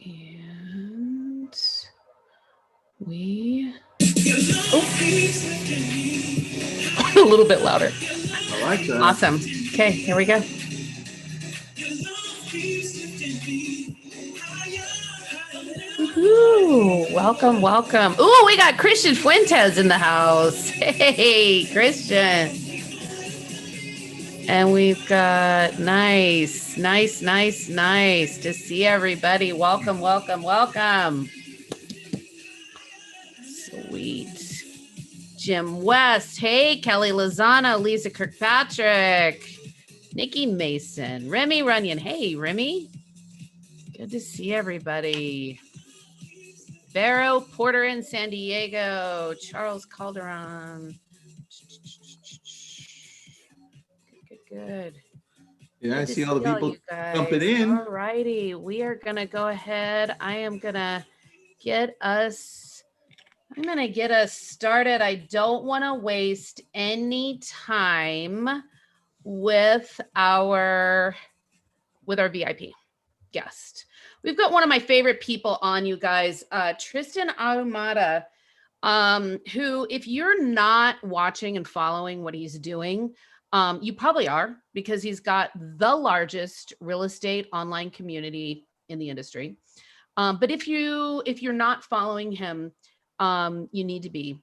And we a little bit louder. I like that. Awesome. Okay, here we go. Ooh, welcome, welcome. Ooh, we got Christian Fuentes in the house. Hey, Christian. And we've got nice to see everybody. Welcome, welcome, welcome. Sweet. Jim West. Hey, Kelly Lozano, Lisa Kirkpatrick, Nikki Mason, Remy Runyon. Hey, Remy. Good to see everybody. Barrow Porter in San Diego. Charles Calderon. Good. Yeah, I see all the people jumping in. All righty. We are going to go ahead. I'm going to get us started. I don't want to waste any time with our VIP guest. We've got one of my favorite people on, you guys, Tristan Ahumada, who, if you're not watching and following what he's doing, you probably are, because he's got the largest real estate online community in the industry. But if you're not following him, you need to be.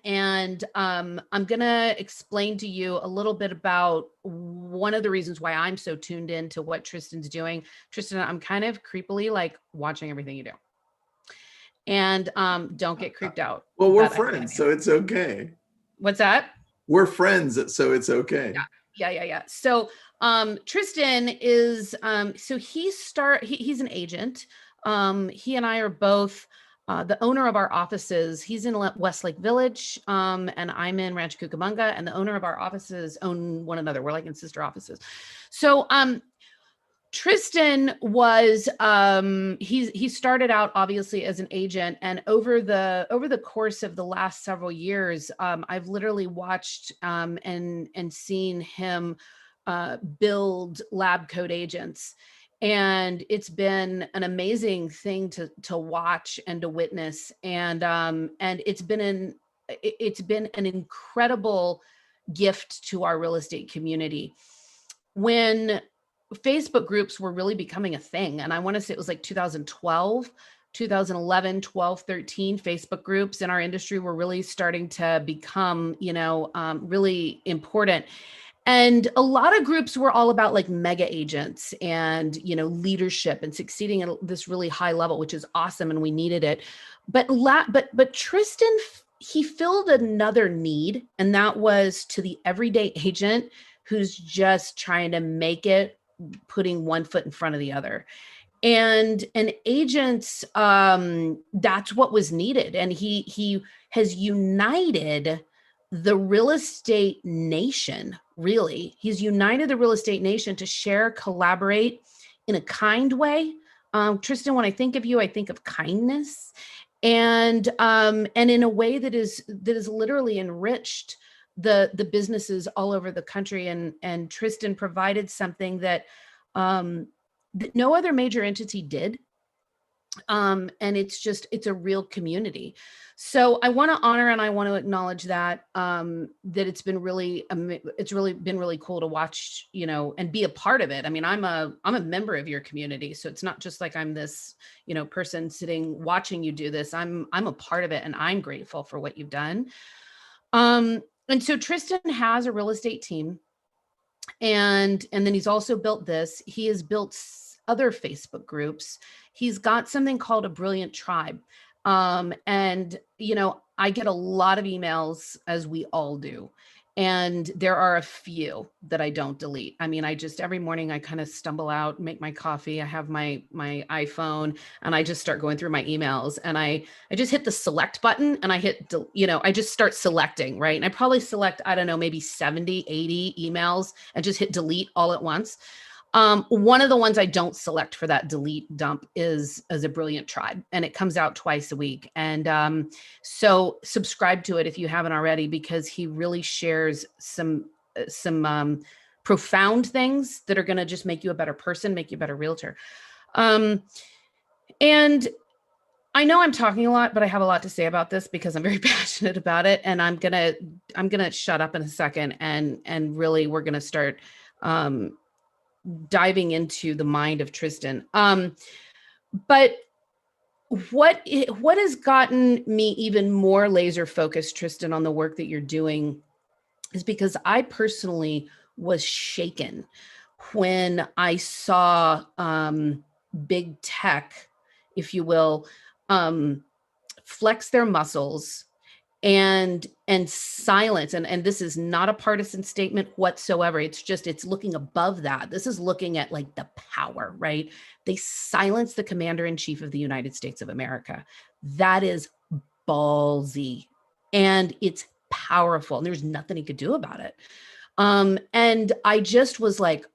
And I'm going to explain to you a little bit about one of the reasons why I'm so tuned in to what Tristan's doing. Tristan, I'm kind of creepily like watching everything you do. And don't get creeped out. Well, we're friends, so it's okay. What's that? We're friends, so it's okay. Yeah. So Tristan is, so he's an agent. He and I are both the owner of our offices. He's in Westlake Village, and I'm in Rancho Cucamonga, and the owner of our offices own one another. We're like in sister offices. So Tristan was he started out obviously as an agent, and over the course of the last several years, I've literally watched and seen him build lab coat agents. And it's been an amazing thing to watch and to witness. And it's been an incredible gift to our real estate community. When Facebook groups were really becoming a thing, and I want to say it was like 2012, 2011, 12, 13, Facebook groups in our industry were really starting to become, really important. And a lot of groups were all about like mega agents and, leadership and succeeding at this really high level, which is awesome. And we needed it. But Tristan, he filled another need, and that was to the everyday agent who's just trying to make it, putting one foot in front of the other. And agents, that's what was needed. And he has united the real estate nation. Really, he's united the real estate nation to share, collaborate in a kind way. Tristan, when I think of you, I think of kindness, and in a way that is literally enriched the businesses all over the country. And Tristan provided something that that no other major entity did. And it's a real community. So I want to honor and I want to acknowledge that it's been really been really cool to watch, and be a part of it. I mean, I'm a member of your community, so it's not just like I'm this, person sitting watching you do this. I'm a part of it, and I'm grateful for what you've done. And so Tristan has a real estate team, and then he's also built this. He has built other Facebook groups. He's got something called a Brilliant Tribe. And, I get a lot of emails, as we all do. And there are a few that I don't delete. I mean, every morning I kind of stumble out, make my coffee. I have my iPhone, and I just start going through my emails, and I just hit the select button, and I hit, I just start selecting, right? And I probably select, I don't know, maybe 70, 80 emails, and just hit delete all at once. One of the ones I don't select for that delete dump is a Brilliant Tribe, and it comes out twice a week. And so subscribe to it if you haven't already, because he really shares some profound things that are going to just make you a better person, make you a better realtor. And And I know I'm talking a lot, but I have a lot to say about this because I'm very passionate about it. And I'm gonna shut up in a second and really we're gonna start diving into the mind of Tristan. But what has gotten me even more laser focused, Tristan, on the work that you're doing is because I personally was shaken when I saw big tech, if you will, flex their muscles and silence, and this is not a partisan statement whatsoever. It's looking above that. This is looking at like the power, right? They silence the commander-in-chief of the United States of America. That is ballsy, and it's powerful, and there's nothing he could do about it. And I just was like,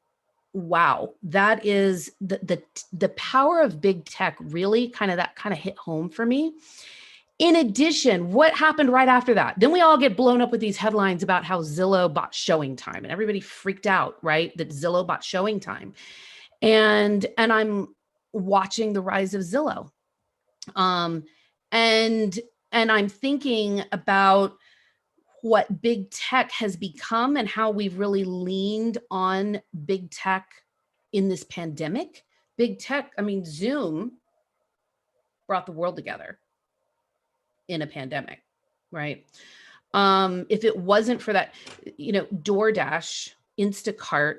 wow, that is the power of big tech. Really kind of hit home for me. In addition, what happened right after that? Then we all get blown up with these headlines about how Zillow bought showing time, and everybody freaked out, right? That Zillow bought showing time. And I'm watching the rise of Zillow. And I'm thinking about what big tech has become and how we've really leaned on big tech in this pandemic. Big tech, I mean, Zoom brought the world together in a pandemic, right? If it wasn't for that, DoorDash, Instacart,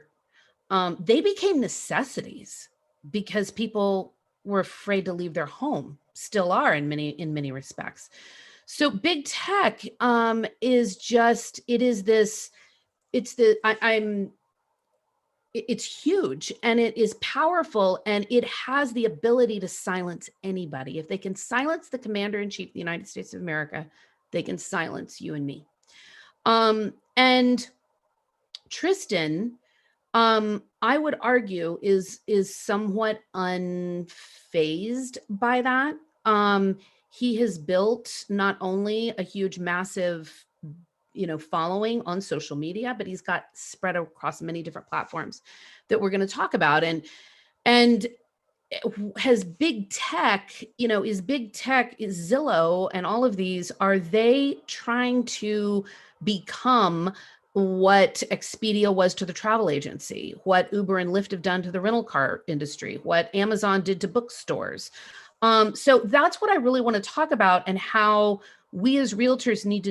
they became necessities because people were afraid to leave their home, still are in many respects. So big tech is just, it is this, it's the, it's huge and it is powerful and it has the ability to silence anybody. If they can silence the commander-in-chief of the United States of America, they can silence you and me. And Tristan, I would argue is somewhat unfazed by that. He has built not only a huge, massive, following on social media, but he's got spread across many different platforms that we're going to talk about. And has big tech, is Zillow and all of these, are they trying to become what Expedia was to the travel agency, what Uber and Lyft have done to the rental car industry, what Amazon did to bookstores? So that's what I really want to talk about, and how we as realtors need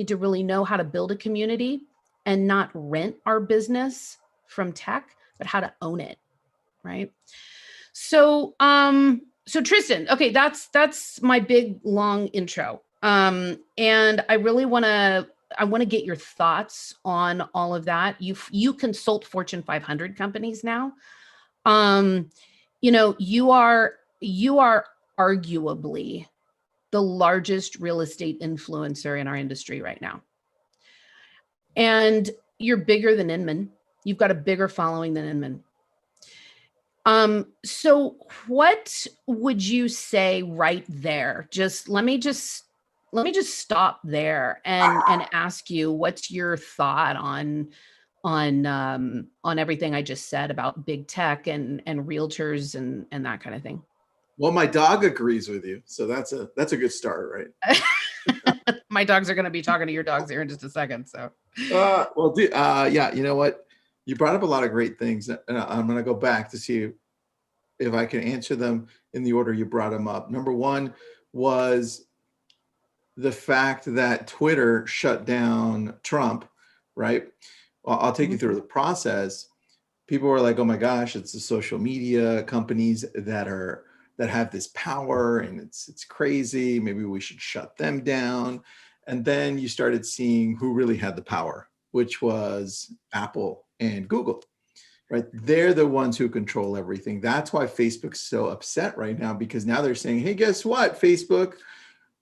to really know how to build a community and not rent our business from tech, but how to own it, right? So, so Tristan, okay, that's my big long intro. And I really want to get your thoughts on all of that. You consult Fortune 500 companies now. You are arguably the largest real estate influencer in our industry right now. And you're bigger than Inman. You've got a bigger following than Inman. So what would you say right there? Let me just stop there and ask you, what's your thought on everything I just said about big tech and realtors and that kind of thing? Well, my dog agrees with you, so that's a good start, right? My dogs are going to be talking to your dogs here in just a second. So, yeah, you know what? You brought up a lot of great things, and I'm going to go back to see if I can answer them in the order you brought them up. Number one was the fact that Twitter shut down Trump, right? Well, I'll take you through the process. People were like, "Oh my gosh, it's the social media companies that have this power, and it's crazy. Maybe we should shut them down." And then you started seeing who really had the power, which was Apple and Google, right? They're the ones who control everything. That's why Facebook's so upset right now, because now they're saying, "Hey, guess what, Facebook?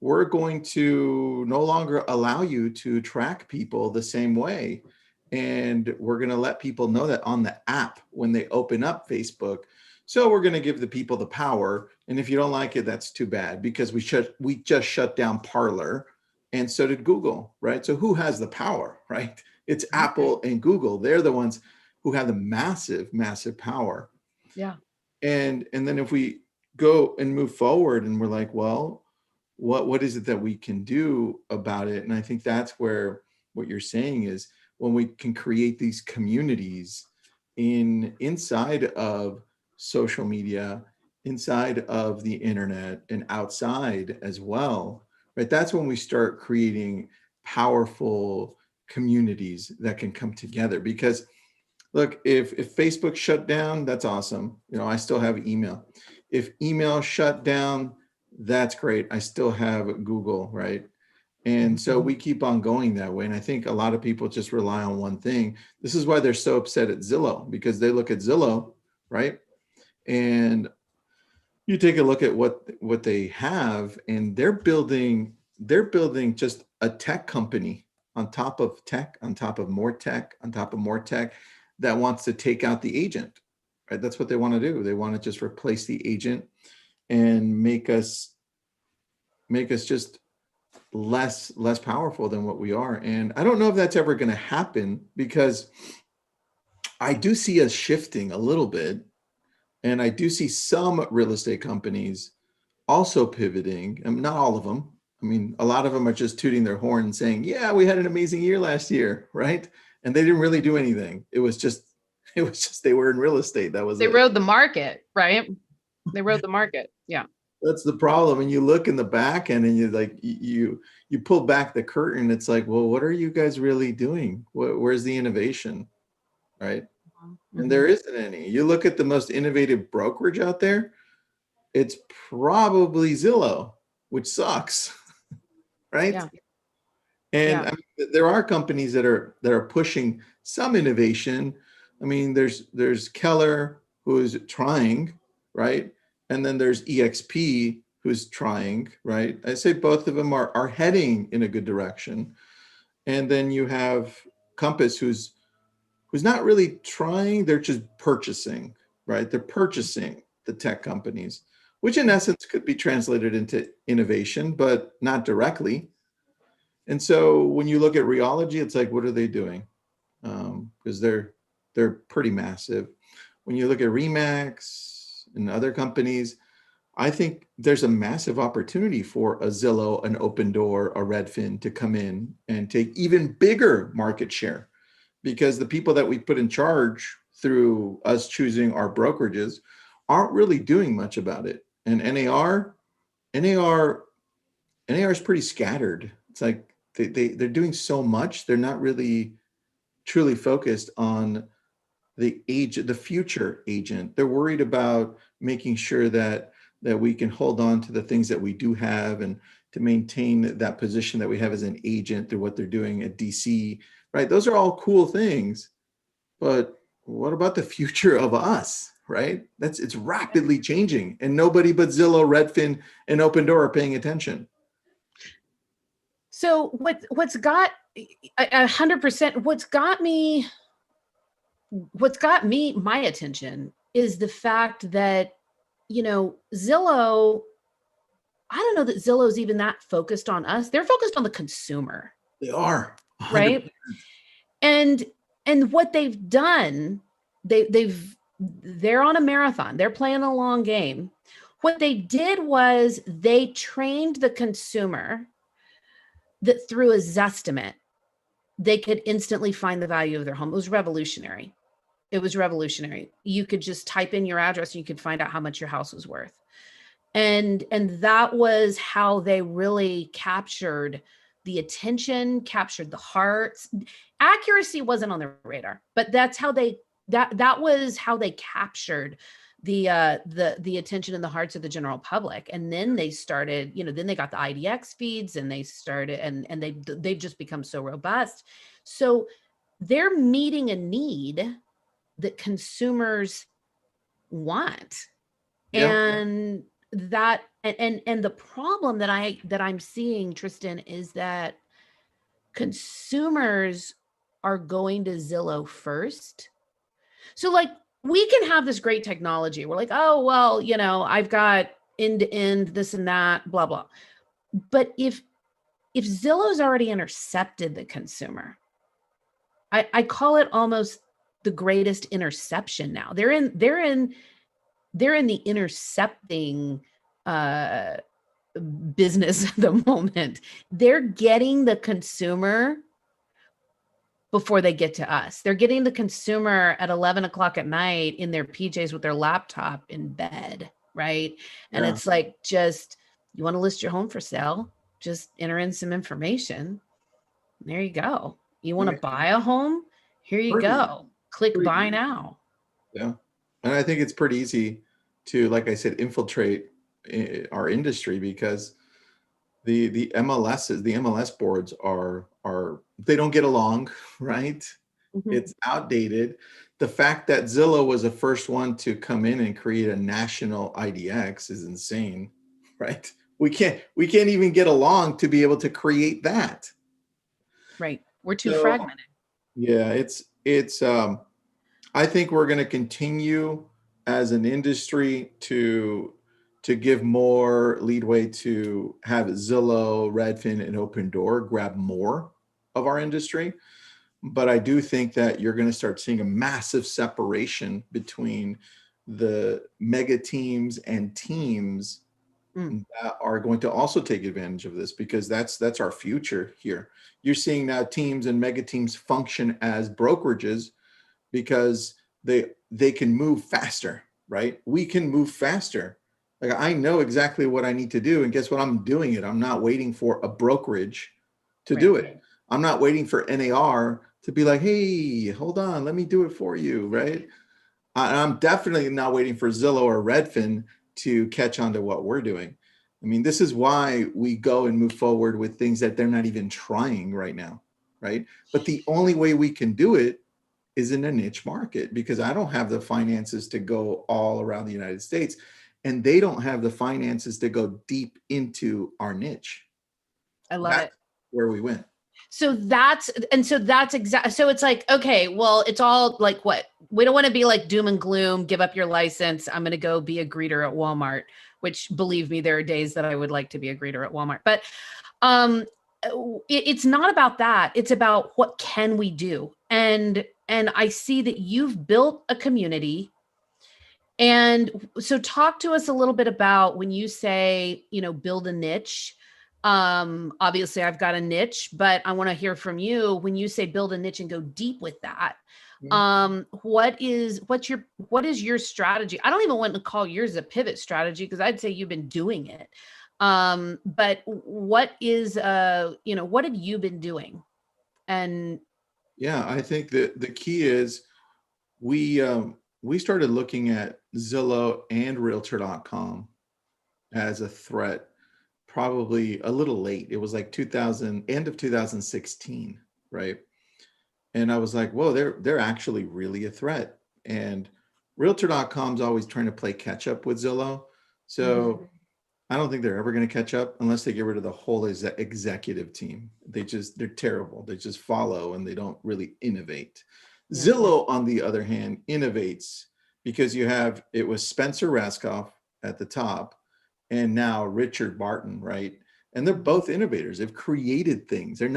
We're going to no longer allow you to track people the same way. And we're going to let people know that on the app when they open up Facebook. So we're going to give the people the power. And if you don't like it, that's too bad, because we just shut down Parler, and so did Google, right? So who has the power, right? It's Apple and Google. They're the ones who have the massive, massive power. Yeah. And then if we go and move forward, and we're like, well, what is it that we can do about it? And I think that's where what you're saying is, when we can create these communities inside of social media, inside of the internet, and outside as well, right? That's when we start creating powerful communities that can come together. Because look, if Facebook shut down, that's awesome. You know, I still have email. If email shut down, that's great. I still have Google, right? And so we keep on going that way. And I think a lot of people just rely on one thing. This is why they're so upset at Zillow, because they look at Zillow, right? And you take a look at what they have, and they're building just a tech company on top of tech, on top of more tech, on top of more tech, that wants to take out the agent, right? That's what they want to do. They want to just replace the agent and make us just less powerful than what we are. And I don't know if that's ever going to happen, because I do see us shifting a little bit, and I do see some real estate companies also pivoting. I mean, not all of them. I mean, a lot of them are just tooting their horn and saying, "Yeah, we had an amazing year last year," right? And they didn't really do anything. It was just they were in real estate. That was They it. rode the market, right? They rode the market. Yeah. That's the problem. And you look in the back end, and you like you pull back the curtain. It's like, well, what are you guys really doing? Where's the innovation, right? And Mhm. there isn't any. You look at the most innovative brokerage out there, it's probably Zillow, which sucks, right? Yeah. And Yeah. I mean, there are companies that are pushing some innovation. I mean, there's Keller, who's trying, right? And then there's EXP, who's trying, right? I say both of them are heading in a good direction. And then you have Compass, who's not really trying, they're just purchasing, right? They're purchasing the tech companies, which in essence could be translated into innovation, but not directly. And so when you look at Rheology, it's like, what are they doing? Because they're pretty massive. When you look at Remax and other companies, I think there's a massive opportunity for a Zillow, an Open Door, a Redfin to come in and take even bigger market share, because the people that we put in charge through us choosing our brokerages aren't really doing much about it. And NAR, NAR is pretty scattered. It's like they're doing so much, they're not really truly focused on the future agent. They're worried about making sure that we can hold on to the things that we do have, and to maintain that position that we have as an agent through what they're doing at DC, right? Those are all cool things, but what about the future of us, right? It's rapidly changing, and nobody but Zillow, Redfin, and Open Door are paying attention. So what's got 100%, what's got me my attention is the fact that, Zillow, I don't know that Zillow's even that focused on us. They're focused on the consumer, They are 100. right? And what they've done, they're on a marathon. They're playing a long game. What they did was they trained the consumer that through a Zestimate, they could instantly find the value of their home. It was revolutionary. It was revolutionary. You could just type in your address and you could find out how much your house was worth. And that was how they really captured the attention, captured the hearts. Accuracy wasn't on their radar, but that was how they captured the attention and the hearts of the general public. And then they started, then they got the IDX feeds, and they started, and they've just become so robust. So they're meeting a need that consumers want. Yeah. And the problem that I'm seeing, Tristan, is that consumers are going to Zillow first. So like, we can have this great technology. We're like, oh, well, I've got end to end, this and that, blah, blah. But if Zillow's already intercepted the consumer, I call it almost the greatest interception now. They're in they're in the intercepting business at the moment. They're getting the consumer before they get to us. They're getting the consumer at 11 o'clock at night in their PJs with their laptop in bed, right? And Yeah. it's like, just, you want to list your home for sale? Just enter in some information. There you go. You want to Yeah. buy a home? Here you Pretty, go. Click pretty, buy now. yeah. And I think it's pretty easy to, like I said, infiltrate our industry because the MLS boards are they don't get along, right? Mhm. It's outdated. The fact that Zillow was the first one to come in and create a national IDX is insane, right? We can't even get along to be able to create that. Right. We're too So fragmented. yeah, it's I think we're going to continue as an industry to give more leadway to have Zillow, Redfin, and Open Door grab more of our industry. But I do think that you're going to start seeing a massive separation between the mega teams and teams Mm, that are going to also take advantage of this because that's our future here. You're seeing now teams and mega teams function as brokerages because they can move faster, right? We can move faster. Like I know exactly what I need to do, and guess what? I'm doing it. I'm not waiting for a brokerage to right. do it. I'm not waiting for NAR to be like, hey, hold on, let me do it for you, right? I'm definitely not waiting for Zillow or Redfin to catch on to what we're doing. I mean, this is why we go and move forward with things that they're not even trying right now, right? But the only way we can do it is in a niche market because I don't have the finances to go all around the United States and they don't have the finances to go deep into our niche. I love That's it. where we went. So that's exact. So it's like, okay, well, it's all like, what? We don't want to be like doom and gloom, give up your license. I'm going to go be a greeter at Walmart, which, believe me, there are days that I would like to be a greeter at Walmart. But um it's not about that. It's about what can we do. And I see that you've built a community. And so talk to us a little bit about when you say, build a niche. Obviously I've got a niche, but I want to hear from you when you say build a niche and go deep with that. Mhm. What is your strategy? I don't even want to call yours a pivot strategy because I'd say you've been doing it. But what have you been doing? And Yeah, I think that the key is we started looking at Zillow and Realtor.com as a threat probably a little late. It was like 2000 end of 2016, right? And I was like, whoa, they're actually really a threat. And Realtor.com's always trying to play catch up with Zillow. Mhm. So I don't think they're ever going to catch up unless they get rid of the whole executive team. They're terrible. They just follow and they don't really innovate. Yeah. Zillow, on the other hand, innovates because it was Spencer Raskoff at the top and now Richard Barton, right? And they're both innovators. They've created things. They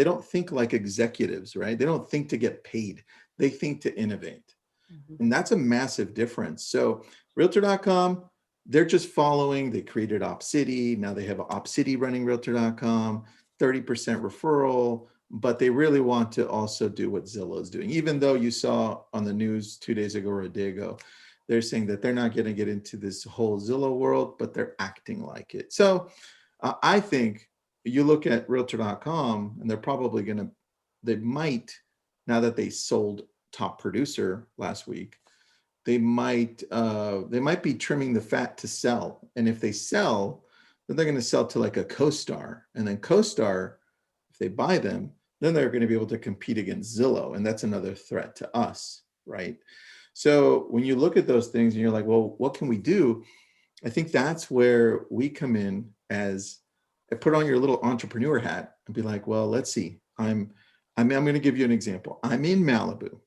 don't think like executives, right? They don't think to get paid. They think to innovate. Mhm. And that's a massive difference. So realtor.com, they're just following. They created OpCity. Now they have OpCity running realtor.com, 30% referral, but they really want to also do what Zillow is doing. Even though you saw on the news 2 days ago or a day ago, they're saying that they're not going to get into this whole Zillow world, but they're acting like it. So I think you look at realtor.com and they're probably going to, they might, now that they sold Top Producer last week, they might be trimming the fat to sell. And if they sell, then they're going to sell to like a CoStar. And then CoStar, if they buy them, then they're going to be able to compete against Zillow. And that's another threat to us, right? So when you look at those things and you're like, well, what can we do? I think that's where we come in as put on your little entrepreneur hat and be like, well, let's see. I'm going to give you an example. I'm in Malibu.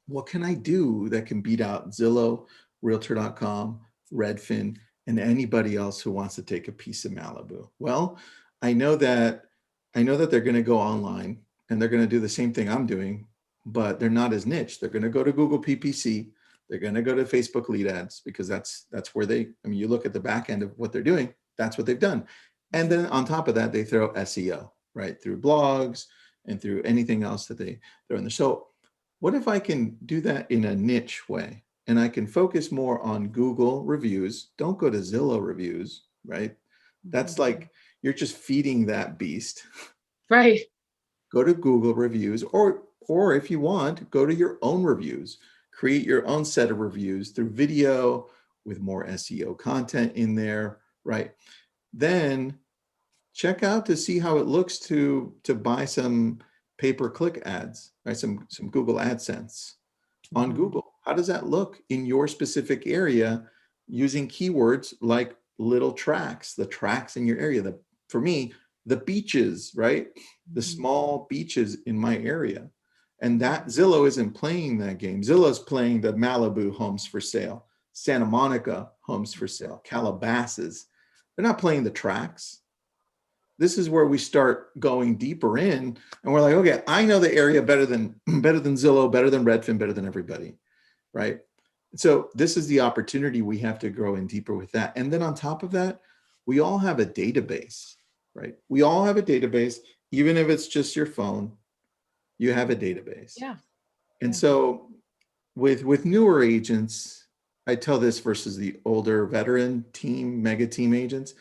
What can I do that can beat out Zillow, Realtor.com, Redfin, and anybody else who wants to take a piece of Malibu? Well, I know that they're going to go online and they're going to do the same thing I'm doing, but they're not as niche. They're going to go to Google PPC. They're going to go to Facebook lead ads because that's where I mean, you look at the back end of what they're doing, that's what they've done. And then on top of that, they throw SEO, right? Through blogs and through anything else that they throw in there. So what if I can do that in a niche way? And I can focus more on Google reviews. Don't go to Zillow reviews, right? That's like, you're just feeding that beast. Right. Go to Google reviews, or if you want, go to your own reviews. Create your own set of reviews through video with more SEO content in there, right? Then check out to see how it looks to buy some pay-per-click ads, right? Some Google AdSense on Google. How does that look in your specific area using keywords like little tracks, the tracks in your area? For me, the beaches, right? The small beaches in my area. And that Zillow isn't playing that game. Zillow's playing the Malibu homes for sale, Santa Monica homes for sale, Calabasas. They're not playing the tracks. This is where we start going deeper in, and we're like, okay, I know the area better than Zillow, better than Redfin, better than everybody, right? So this is the opportunity we have to grow in deeper with that. And then on top of that, we all have a database, right? We all have a database, even if it's just your phone, you have a database. Yeah. And so with newer agents, I tell this versus the older veteran team, mega team agents.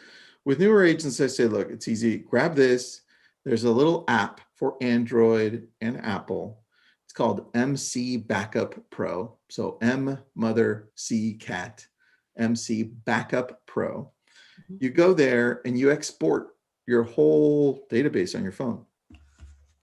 With newer agents, I say, look, it's easy. Grab this. There's a little app for Android and Apple. It's called MC Backup Pro. So M mother C cat, MC Backup Pro. You go there and you export your whole database on your phone.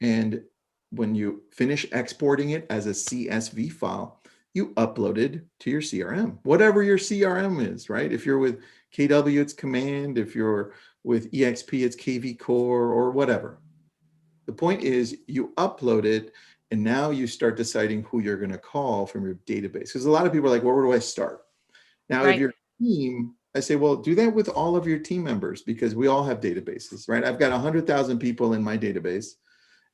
And when you finish exporting it as a CSV file, you upload it to your CRM, whatever your CRM is, right? If you're with KW, it's Command. If you're with EXP, it's KV Core or whatever. The point is you upload it, and now you start deciding who you're going to call from your database. Because a lot of people are like, well, where do I start? Now, if your team, I say, well, do that with all of your team members, because we all have databases, right? I've got 100,000 people in my database,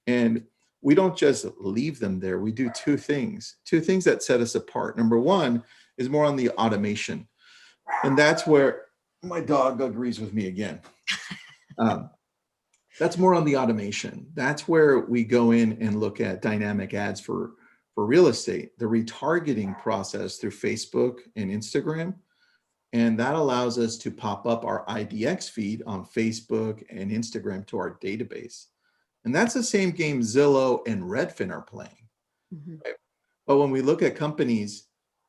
and we don't just leave them there. We do two things that set us apart. Number one is more on the automation. And that's where my dog agrees with me again. That's more on the automation. That's where we go in and look at dynamic ads for real estate, the retargeting process through Facebook and Instagram. And that allows us to pop up our IDX feed on Facebook and Instagram to our database. And that's the same game Zillow and Redfin are playing. Right? But when we look at companies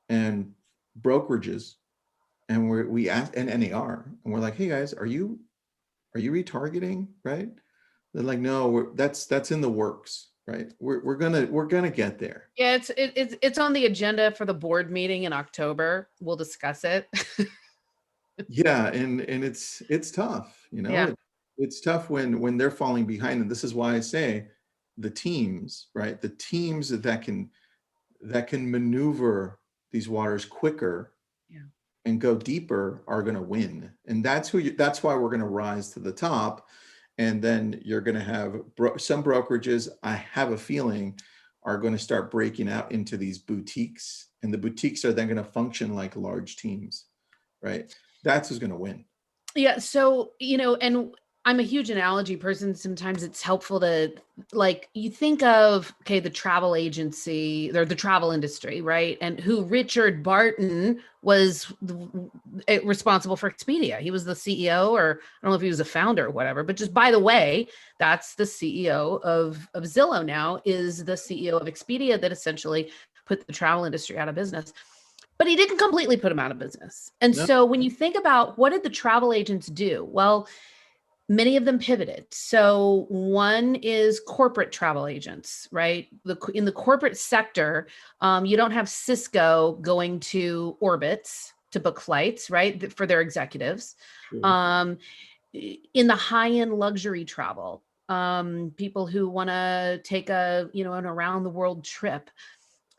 and brokerages, and we ask, and NAR, and we're like, hey guys, are you retargeting, right? They're like, no, that's in the works, right? We're gonna get there. Yeah, it's on the agenda for the board meeting in October. We'll discuss it. Yeah, and it's tough, you know. Yeah. It's tough when they're falling behind, and this is why I say the teams, right? The teams that can maneuver these waters quicker and go deeper are going to win. And that's why we're going to rise to the top. And then you're going to have some brokerages, I have a feeling, are going to start breaking out into these boutiques, and the boutiques are then going to function like large teams, right? That's who's going to win. Yeah. So, and I'm a huge analogy person. Sometimes it's helpful to, like, you think of, okay, the travel agency or the travel industry, right? And who Richard Barton was responsible for Expedia. He was the CEO, or I don't know if he was a founder or whatever, but just by the way, that's the CEO of Zillow now, is the CEO of Expedia, that essentially put the travel industry out of business. But he didn't completely put them out of business. And so when you think about what did the travel agents do? Well, many of them pivoted. So one is corporate travel agents, right? In the corporate sector, you don't have Cisco going to orbits to book flights, right, for their executives. In the high-end luxury travel, people who want to take an around the world trip,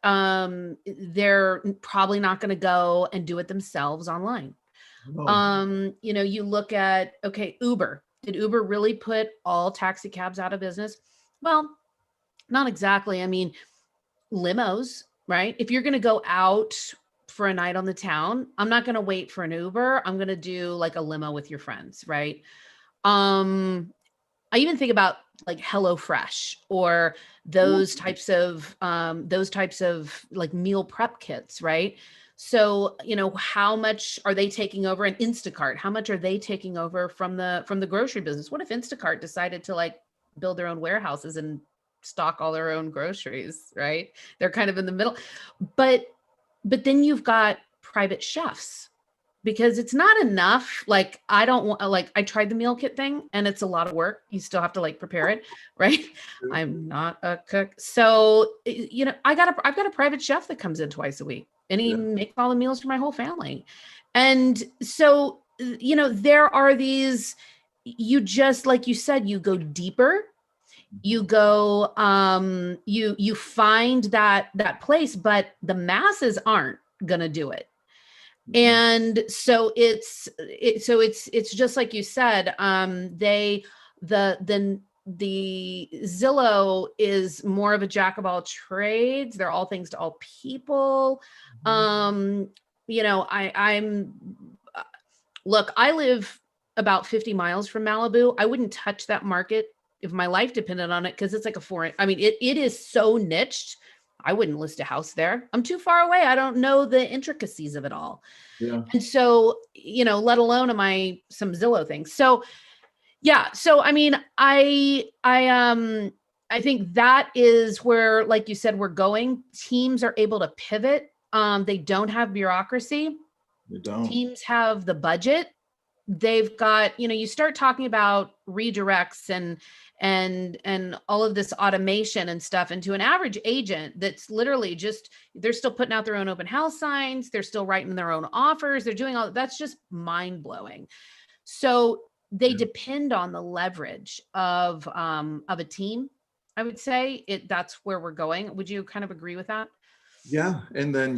they're probably not going to go and do it themselves online. You look at, okay, Uber. Did Uber really put all taxi cabs out of business? Well, not exactly. I mean, limos, right? If you're going to go out for a night on the town, I'm not going to wait for an Uber. I'm going to do like a limo with your friends, right? Um, I even think about like HelloFresh or those types of like meal prep kits, right? So, how much are they taking over? And Instacart, how much are they taking over from the grocery business? What if Instacart decided to like build their own warehouses and stock all their own groceries, right? They're kind of in the middle. But then you've got private chefs, because it's not enough. Like, I don't want, like, I tried the meal kit thing and it's a lot of work. You still have to like prepare it, right? I'm not a cook. So, I've got a private chef that comes in twice a week and he Yeah. makes all the meals for my whole family. And so, there are these, you just, like you said, you go deeper, you go, you find that place, but the masses aren't gonna do it. Mhm. And so it's just like you said. The Zillow is more of a jack of all trades. They're all things to all people. Mhm. um I'm look, I live about 50 miles from Malibu. I wouldn't touch that market if my life depended on it, because it's like a foreign, I mean, it is so niched. I wouldn't list a house there. I'm too far away. I don't know the intricacies of it all. Yeah. And so, let alone am I some Zillow things. So yeah. So I mean, I think that is where, like you said, we're going. Teams are able to pivot. They don't have bureaucracy. You don't. Teams have the budget. They've got, you start talking about redirects and all of this automation and stuff, into an average agent that's literally just, they're still putting out their own open house signs, they're still writing their own offers, they're doing all that's just mind blowing. So they Yeah. depend on the leverage of a team. I would say that's where we're going. Would you kind of agree with that? Yeah, and then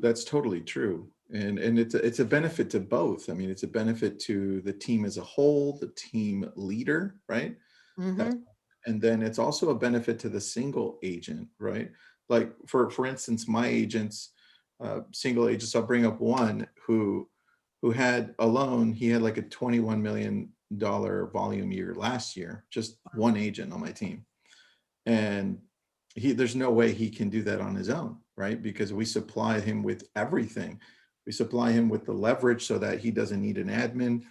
that's totally true. And it's a benefit to both. I mean, it's a benefit to the team as a whole, the team leader, right? That's Mm-hmm. and then it's also a benefit to the single agent, right? Like for instance, my agents, single agents, I'll bring up one who had alone, he had like a $21 million volume year last year, just one agent on my team. And there's no way he can do that on his own, right? Because we supply him with everything. We supply him with the leverage so that he doesn't need an admin,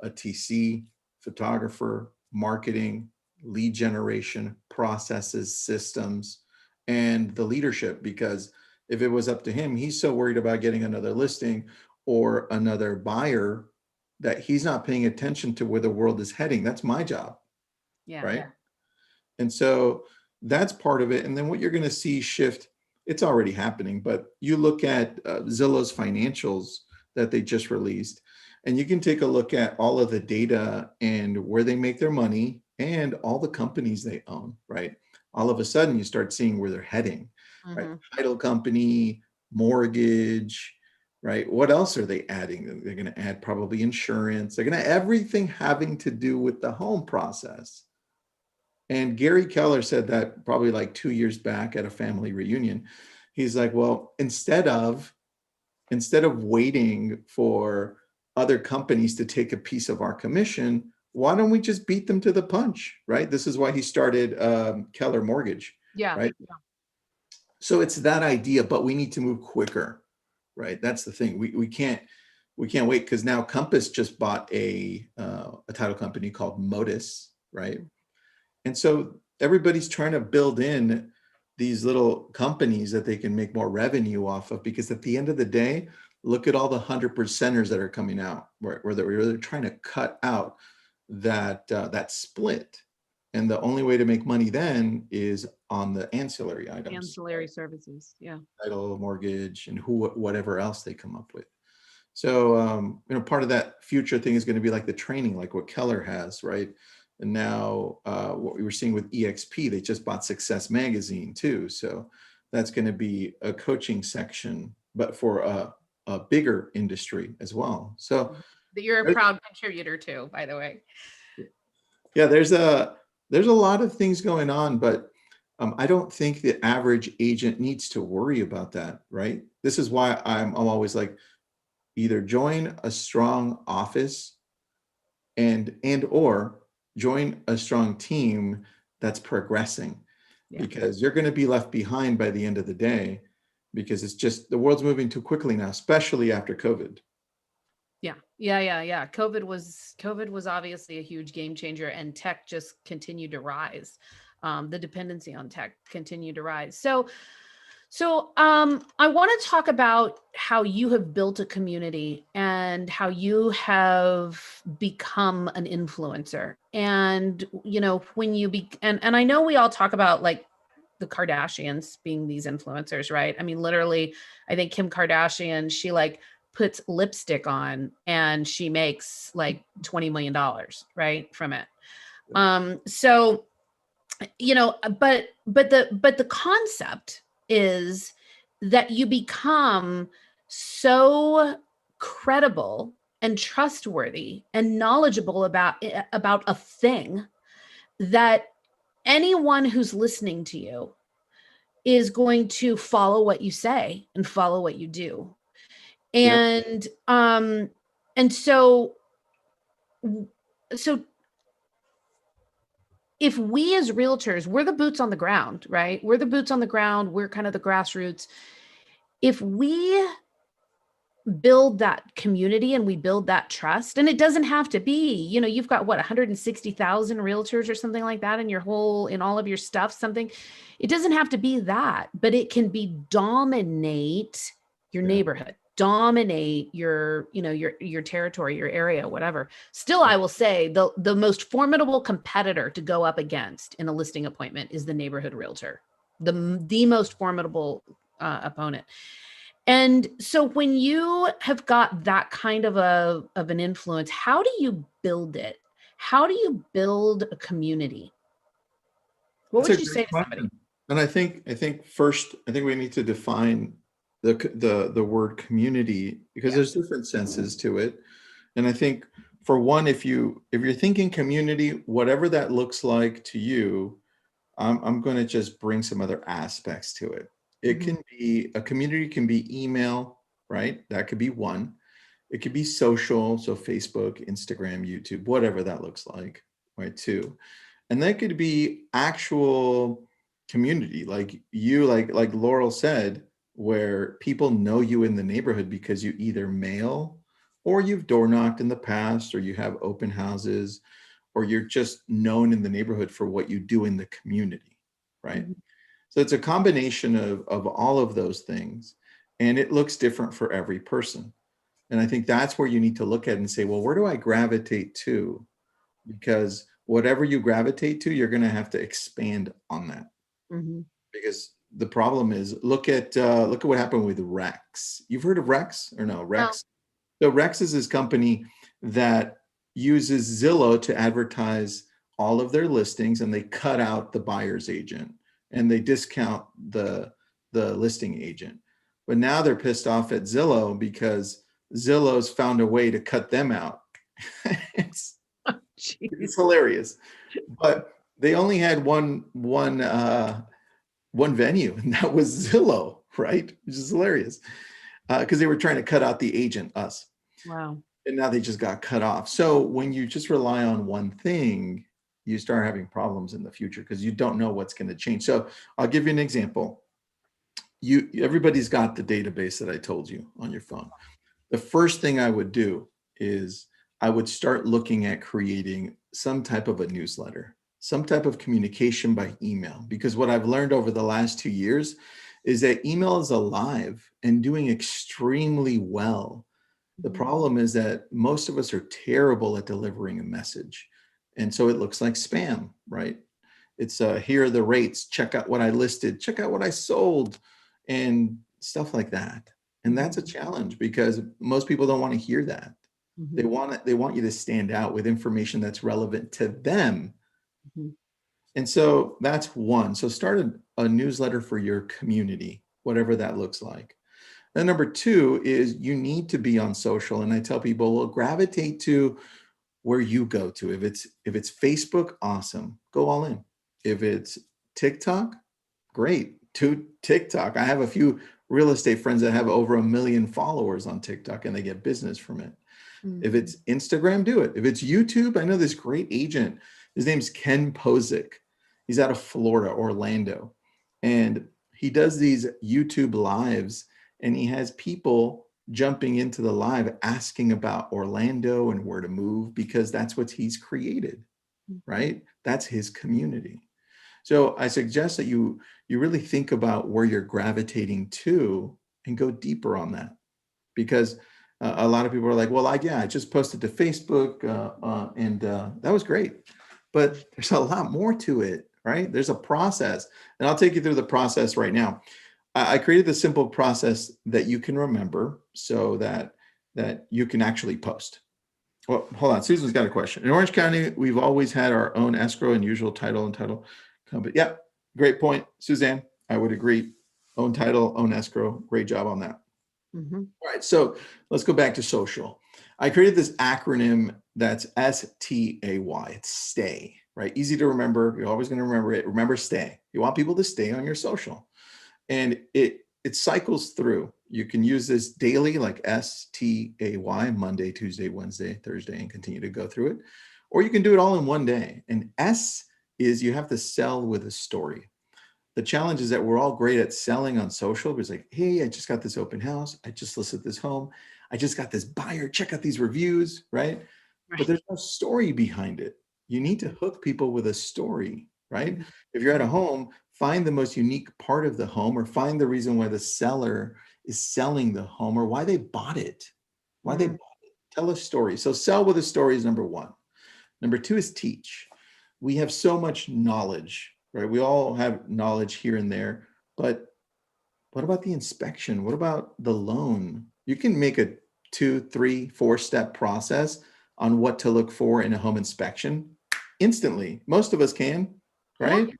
a TC, photographer, marketing, lead generation, processes, systems, and the leadership. Because if it was up to him, he's so worried about getting another listing or another buyer that he's not paying attention to where the world is heading. That's my job, Yeah. right? And so that's part of it. And then what you're going to see shift, it's already happening, but you look at Zillow's financials that they just released, and you can take a look at all of the data and where they make their money and all the companies they own, right? All of a sudden, you start seeing where they're heading, right? Mm-hmm. Title company, mortgage, right? What else are they adding? They're going to add probably insurance. They're going to everything having to do with the home process. And Gary Keller said that probably like 2 years back at a family reunion. He's like, well, instead of waiting for other companies to take a piece of our commission, why don't we just beat them to the punch, right? This is why he started Keller Mortgage, Yeah. right? So it's that idea, but we need to move quicker, right? That's the thing. We can't wait, because now Compass just bought a title company called Modus, right? And so everybody's trying to build in these little companies that they can make more revenue off of, because at the end of the day, look at all the 100%ers that are coming out, where they're trying to cut out that split. And the only way to make money then is on the ancillary items, Ancillary services. Yeah. title, mortgage, and whatever else they come up with. So, part of that future thing is going to be like the training, like what Keller has, right? And now what we were seeing with EXP, they just bought Success Magazine too. So that's going to be a coaching section, but for a bigger industry as well. So That you're a proud contributor to, by the way. yeah, there's a lot of things going on, but I don't think the average agent needs to worry about that, right? This is why I'm always like, either join a strong office and or join a strong team that's progressing, Yeah. because you're going to be left behind by the end of the day, because it's just the world's moving too quickly now, especially after COVID. Yeah. Yeah. COVID was obviously a huge game changer, and tech just continued to rise. The dependency on tech continued to rise. So I want to talk about how you have built a community and how you have become an influencer. And when you be and I know we all talk about like the Kardashians being these influencers, right? I mean, literally, I think Kim Kardashian, she like puts lipstick on and she makes like $20 million, right, from it. So but the concept is that you become so credible and trustworthy and knowledgeable about a thing that anyone who's listening to you is going to follow what you say and follow what you do. Yep. And um and so so if we as realtors, we're the boots on the ground, right? We're the boots on the ground. We're kind of the grassroots. If we build that community and we build that trust, and it doesn't have to be, you've got what, 160,000 realtors or something like that in all of your stuff, something. It doesn't have to be that, but it can be dominate your Yeah. neighborhood, dominate your territory, your area, whatever. Still, I will say the most formidable competitor to go up against in a listing appointment is the neighborhood realtor, the most formidable opponent. And so when you have got that kind of an influence, how do you build it? How do you build a community? What That's a would you great say to somebody? question. And I think first, I think we need to define the word community, because Yeah. there's different senses to it. And I think, for one, if you're thinking community, whatever that looks like to you, I'm going to just bring some other aspects to it. It Mhm. can be a community, can be email, right? That could be one. It could be social, so Facebook, Instagram, YouTube, whatever that looks like, right? Two. And that could be actual community, like you, like Laurel said, where people know you in the neighborhood because you either mail, or you've door knocked in the past, or you have open houses, or you're just known in the neighborhood for what you do in the community, right? Mhm. So it's a combination of all of those things, and it looks different for every person. And I think that's where you need to look at and say, well, where do I gravitate to? Because whatever you gravitate to, you're going to have to expand on that. Mhm. Because the problem is, look at what happened with Rex. You've heard of Rex or no? Well, Rex. So Rex is this company that uses Zillow to advertise all of their listings, and they cut out the buyer's agent and they discount the listing agent. But now they're pissed off at Zillow because Zillow's found a way to cut them out. it's jeez. it's hilarious. But they only had one venue, and that was Zillow, right? Which is hilarious, because they were trying to cut out the agent, us, Wow. and now they just got cut off. So when you just rely on one thing, you start having problems in the future because you don't know what's going to change. So I'll give you an example. Everybody's got the database that I told you on your phone. The first thing I would do is I would start looking at creating some type of a newsletter, some type of communication by email. Because what I've learned over the last 2 years is that email is alive and doing extremely well. The Mhm. problem is that most of us are terrible at delivering a message. And so it looks like spam, right? It's here are the rates, check out what I listed, check out what I sold, and stuff like that. And that's a Mhm. challenge because most people don't want to hear that. They Mhm. want it, they want you to stand out with information that's relevant to them. Mhm. And so that's one. So start a newsletter for your community, whatever that looks like. Then number two is you need to be on social. And I tell people, well, gravitate to where you go to. If it's Facebook, awesome. Go all in. If it's TikTok, Great. To TikTok. I have a few real estate friends that have over 1 million followers on TikTok and they get business from it. If Mhm. it's Instagram, do it. If it's YouTube, I know this great agent. His name's Ken Posick. He's out of Florida, Orlando. And he does these YouTube lives and he has people jumping into the live asking about Orlando and where to move because that's what he's created, Mhm. right? That's his community. So I suggest that you really think about where you're gravitating to and go deeper on that because a lot of people are like, well, I just posted to Facebook and that was great, but there's a lot more to it, right? There's a process, and I'll take you through the process right now. I created the simple process that you can remember so that you can actually post. Well, hold on. Susan's got a question. In Orange County, we've always had our own escrow and usual title and title company. Yeah, great point, Suzanne. I would agree. Own title, own escrow. Great job on that. Mhm. All right, so let's go back to social. I created this acronym that's STAY. It's stay, right? Easy to remember. You're always going to remember it. Remember stay. You want people to stay on your social. And it cycles through. You can use this daily, like STAY, Monday, Tuesday, Wednesday, Thursday, and continue to go through it. Or you can do it all in one day. And S is you have to sell with a story. The challenge is that we're all great at selling on social. It's like, hey, I just got this open house. I just listed this home. I just got this buyer. Check out these reviews, right? But Right. there's no story behind it. You need to Mhm. hook people with a story, right? Mhm. If you're at a Mhm. home, find the most unique part of the home or find the reason why the seller is selling the home or why they bought it. Why they Mhm. bought it. Tell a story. So sell with a story is number one. Number two is teach. We have so much knowledge, right? We all have knowledge here and there, but what about the inspection? What about the loan? You can make a 2, 3, 4 step process on what to look for in a home inspection instantly. Most of us can, Yeah, right?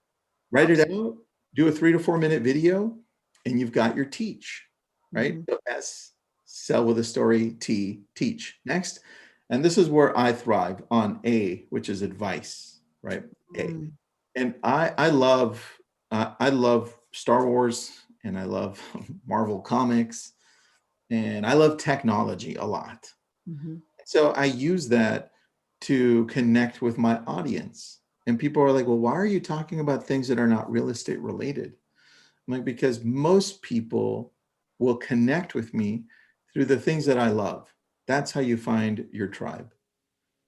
Write it absolutely. out, do a 3 to 4 minute video, and you've got your teach, right? Mhm. So S, sell with a story, T, teach. Next. And this is where I thrive on A, which is advice, right? A. Mm. And I love Star Wars and I love Marvel comics and I love technology a lot. Mhm. So I use that to connect with my audience. And people are like, well, why are you talking about things that are not real estate related? I'm like, because most people will connect with me through the things that I love. That's how you find your tribe.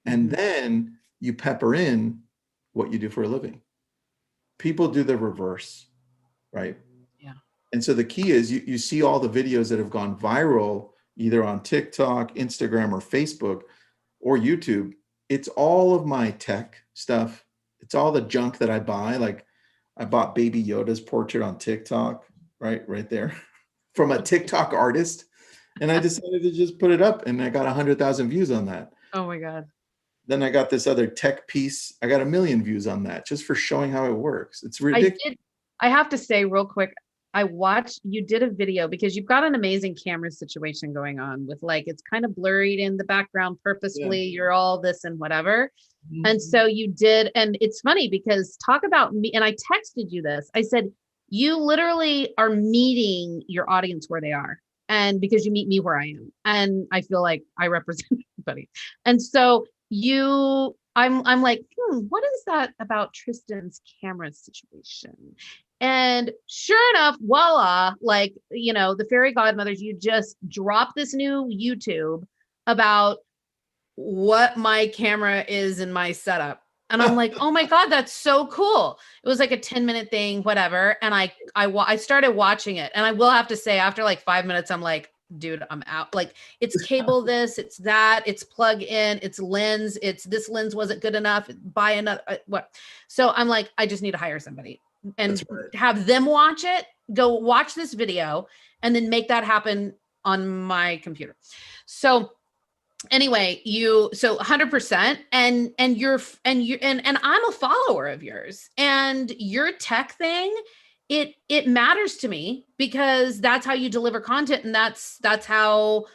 And Mhm. then you pepper in what you do for a living. People do the reverse, right? Yeah. And so the key is you see all the videos that have gone viral, either on TikTok, Instagram, or Facebook, or YouTube. It's all of my tech stuff. It's all the junk that I buy. Like I bought Baby Yoda's portrait on TikTok, right there, from a TikTok artist. And I decided to just put it up and I got 100,000 views on that. Oh my God. Then I got this other tech piece. I got 1 million views on that just for showing how it works. It's I ridiculous. did, I have to say real quick, I watched, you did a video because you've got an amazing camera situation going on with like, it's kind of blurred in the background Yeah. purposefully, you're all this and whatever. And Mhm. so you did, and it's funny because talk about me, and I texted you this. I said, you literally are meeting your audience where they are. And because you meet me where I am. And I feel like I represent everybody. And so I'm like, what is that about Tristan's camera situation? And sure enough, voila, like, the fairy godmothers, you just drop this new YouTube about what my camera is in my setup. And I'm like, oh my God, that's so cool. It was like a 10-minute thing, whatever. And I started watching it. And I will have to say, after like 5 minutes, I'm like, dude, I'm out. Like it's cable this, it's that, it's plug in, it's lens, it's this lens wasn't good enough. Buy another what. So I'm like, I just need to hire somebody That's and right. have them watch it, go watch this video, and then make that happen on my computer. So anyway, so 100%, and I'm a follower of yours, and your tech thing, it matters to me because that's how you deliver content, and that's how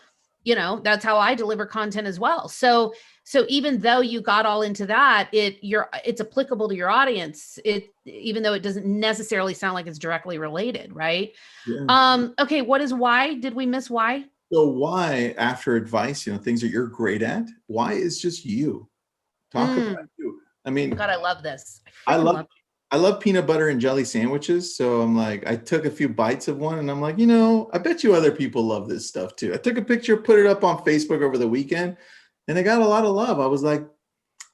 I deliver content as well. So So even though you got all into that, it's applicable to your audience. Even though it doesn't necessarily sound like it's directly related, right? Yeah. Okay, what is why? Did we miss why? So why, after advice, things that you're great at, why is just you? Talk about Mm, you. I mean, God, I love this. I I freaking love love. I love peanut butter and jelly sandwiches. So I'm like, I took a few bites of one and I'm like, I bet you other people love this stuff too. I took a picture, put it up on Facebook over the weekend, and I got a lot of love. I was like,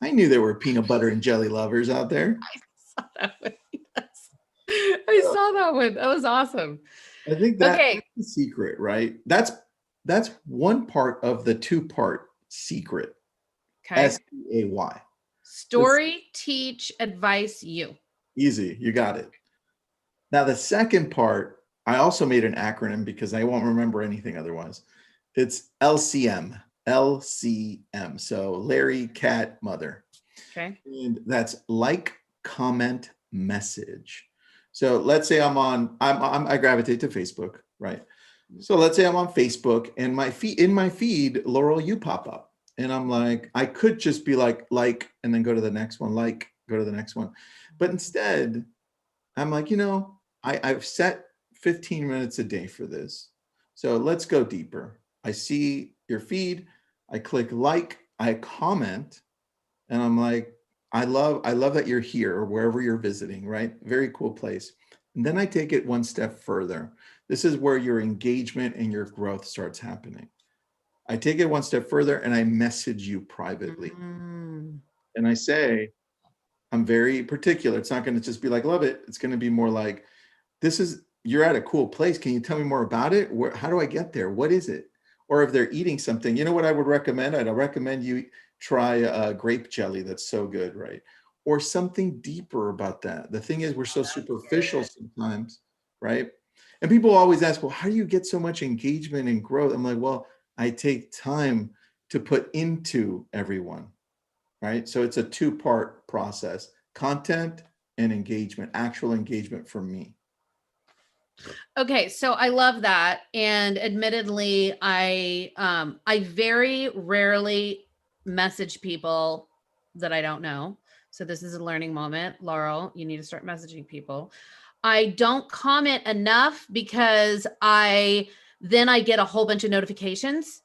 I knew there were peanut butter and jelly lovers out there. I saw that one. Yes. I Uh, saw that one. That was awesome. I think that's Okay. the secret, right? That's one part of the two-part secret. Okay. SEAY. It's Story, teach, advice, you. easy. You got it. Now, the second part, I also made an acronym because I won't remember anything otherwise. It's LCM, LCM. So Larry, Cat, Mother. Okay. And that's like, comment, message. So let's say I gravitate to Facebook, right? So let's say I'm on Facebook and in my feed, Laurel, you pop up. And I'm like, I could just be like, and then go to the next one, go to the next one. But instead, I'm like, I've set 15 minutes a day for this. So let's go deeper. I see your feed, I click like, I comment, and I'm like, I love that you're here or wherever you're visiting, right? Very cool place. And then I take it one step further. This is where your engagement and your growth starts happening. I take it one step further and I message you privately. Mm. And I say, I'm very particular. It's not going to just be like, love it. It's going to be more like, you're at a cool place. Can you tell me more about it? How do I get there? What is it? Or if they're eating something, you know what I would recommend? I'd recommend you try a grape jelly. That's so good, right? Or something deeper about that. The thing is, we're so superficial sometimes, right? And people always ask, well, how do you get so much engagement and growth? I'm like, well, I take time to put into everyone, right? So it's a two-part process: content and engagement, actual engagement for me. Okay, so I love that. And admittedly, I very rarely message people that I don't know. So this is a learning moment. Laurel, you need to start messaging people. I don't comment enough because I get a whole bunch of notifications.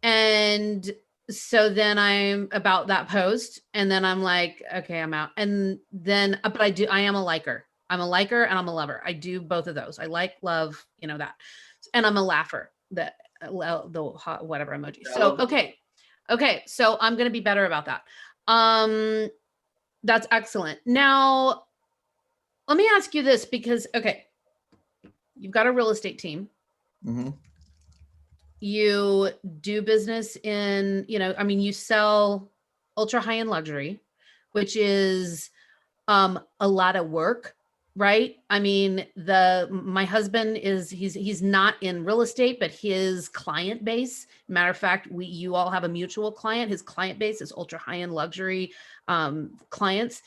And so then I'm about that post and then I'm like, okay, I'm out. And then, but I am a liker. I'm a liker and I'm a lover. I do both of those. I like, love, that. And I'm a laugher, the hot, whatever emoji. Yeah, I So, love okay. Okay. So I'm going to be better about that. That's excellent. Now, let me ask you this because, okay, you've got a real estate team. Mhm. You do business in, you sell ultra high end luxury, which is a lot of work, right? I mean, my husband he's not in real estate, but his client base, matter of fact, you all have a mutual client. His client base is ultra high end luxury clients.